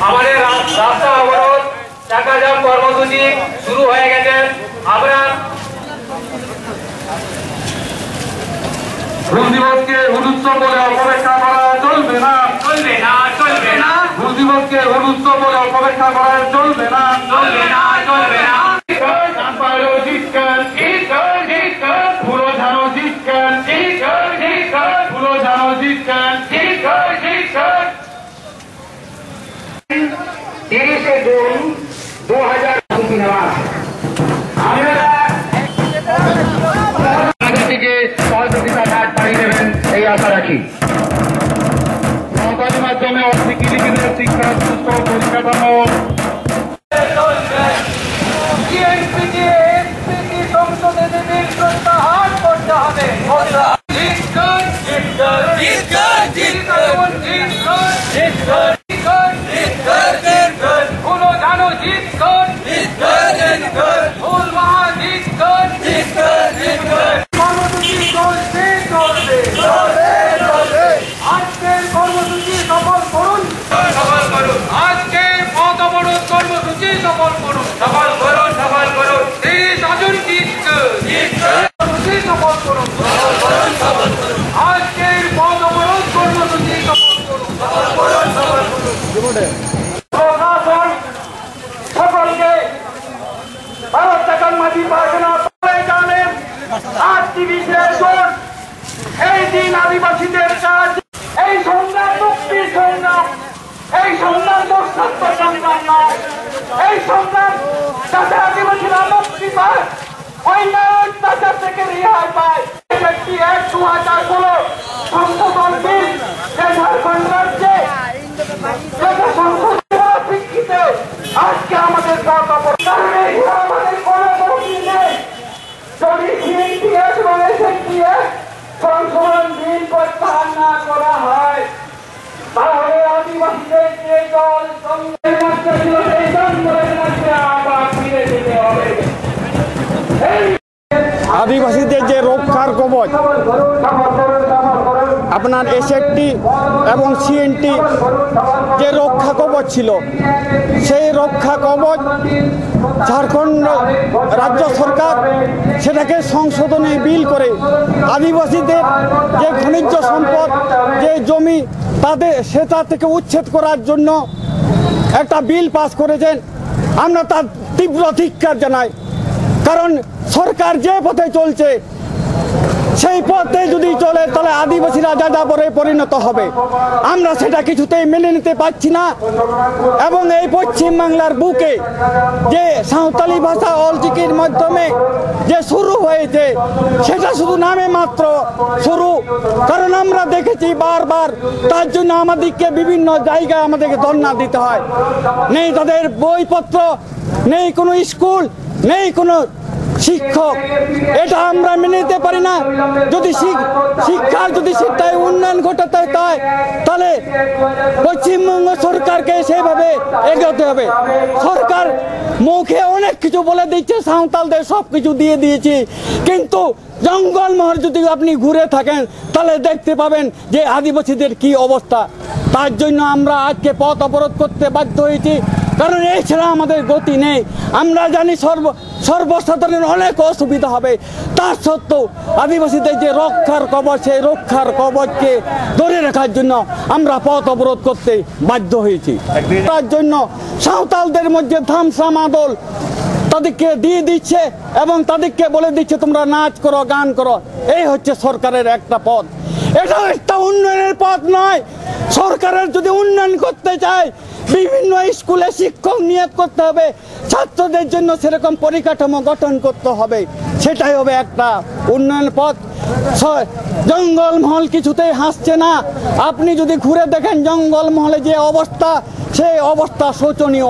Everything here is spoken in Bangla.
আমাদের রাস্তা অবরোধ চাকাজাম কর্মসূচি শুরু হয়ে গেছে। আমরা ভুল দিবসকে অনুৎসব বলে অপেক্ষা করা চলবে না, চলবে না, চলবে না। ভুল দিবসকে অনুৎসব বলে অপেক্ষা করা চলবে না, চলবে না, চলবে না। জুন 2023 থেকে সহযোগিতা হাত পাড়িয়ে দেবেন এই আশা রাখি। সরকারি মাধ্যমে অস্বীকৃতি শিক্ষা সুস্থ পরিকাঠামো সংসদে বিল প্রত্যাহার করতে হবে। সকলকে ভারত টাকার মাটি পায়খানা জানেন 38 জুন এই দিন আদিবাসীদের কাজ, এই সংগ্রাম মুক্তির সংগ্রাম, এই সংগ্রাম দর্শাত্ম সংগ্রাম নয়, এই সংগ্রাম যাতে আদিবাসীরা মুক্তি পায়, অন্যায় অত্যাচার থেকে রেহাই পায়। একটি 2016 সংশোধন বিল যে ঝাড়খণ্ড রাজ্যে প্রেক্ষিতে আজকে আমাদের আমাদের কোনো মুক্তি নেই। যদি সিএনপিএস এবং এসএনপিএস সংশোধন বিল প্রত্যাহার না করা হয় তাহলে আদিবাসীদের যে দল জঙ্গলের মধ্যে ছিল সেই জঙ্গলের মধ্যে আবার ফিরে যেতে হবে। আদিবাসীদের যে রক্ষার কবচ আপনার এসএনটি এবং সিএনটি যে রক্ষা কবচ ছিল, সেই রক্ষা কবচ ঝাড়খণ্ড রাজ্য সরকার সেটাকে সংশোধনে বিল করে আদিবাসীদের যে খনিজ সম্পদ, যে জমি তাদের সেটা থেকে উচ্ছেদ করার জন্য একটা বিল পাস করেছেন। আমরা তার তীব্র ধিক্কার জানাই, কারণ সরকার যে পথে চলছে সেই পথে যদি চলে তাহলে আদিবাসীরা যাযাবরে পরিণত হবে। আমরা সেটা কিছুতেই মেনে নিতে পারছি না। এবং এই পশ্চিমবাংলার বুকে যে সাঁওতালি ভাষা অলচিকির মাধ্যমে যে শুরু হয়েছে সেটা শুধু নামে মাত্র শুরু, কারণ আমরা দেখেছি বারবার তার জন্য আমাদেরকে বিভিন্ন জায়গায় আমাদেরকে ধর্ণা দিতে হয়। নেই তাদের বইপত্র, নেই কোনো স্কুল, নেই কোনো শিক্ষক। এটা আমরা মেনে নিতে পারি না। যদি শিক্ষার যদি সেটাই উন্নয়ন ঘটাতে হয় তাহলে পশ্চিমবঙ্গ সরকারকে সেভাবে এগোতে হবে। সরকার মুখে অনেক কিছু বলে দিচ্ছে, সাঁওতালদের সব কিছু দিয়ে দিয়েছি, কিন্তু জঙ্গলমহল যদি আপনি ঘুরে থাকেন তাহলে দেখতে পাবেন যে আদিবাসীদের কি অবস্থা। তার জন্য আমরা আজকে পথ অবরোধ করতে বাধ্য হয়েছি, কারণ এছাড়া আমাদের গতি নেই। আমরা জানি সর্বসাধারণের অনেক অসুবিধা হবে, তার সত্ত্বেও আদিবাসীদের যে রক্ষার কবচ, সেই রক্ষার কবচকে ধরে রাখার জন্য আমরা পথ অবরোধ করতে বাধ্য হয়েছি। তার জন্য সাঁওতালদের মধ্যে ধামসাম আদল তাদেরকে দিয়ে দিচ্ছে এবং তাদেরকে বলে দিচ্ছে তোমরা নাচ করো, গান করো। এই হচ্ছে সরকারের একটা পথ। এটা একটা উন্নয়নের পথ নয়। সরকারের যদি উন্নয়ন করতে চায় বিভিন্ন স্কুলে শিক্ষক নিয়োগ করতে হবে, ছাত্রদের জন্য সেরকম পরিকাঠামো গঠন করতে হবে, সেটাই হবে একটা উন্নয়ন পথ। জঙ্গলমহল কিছুতেই হাসছে না। আপনি যদি ঘুরে দেখেন জঙ্গলমহলে যে অবস্থা, সেই অবস্থা শোচনীয়।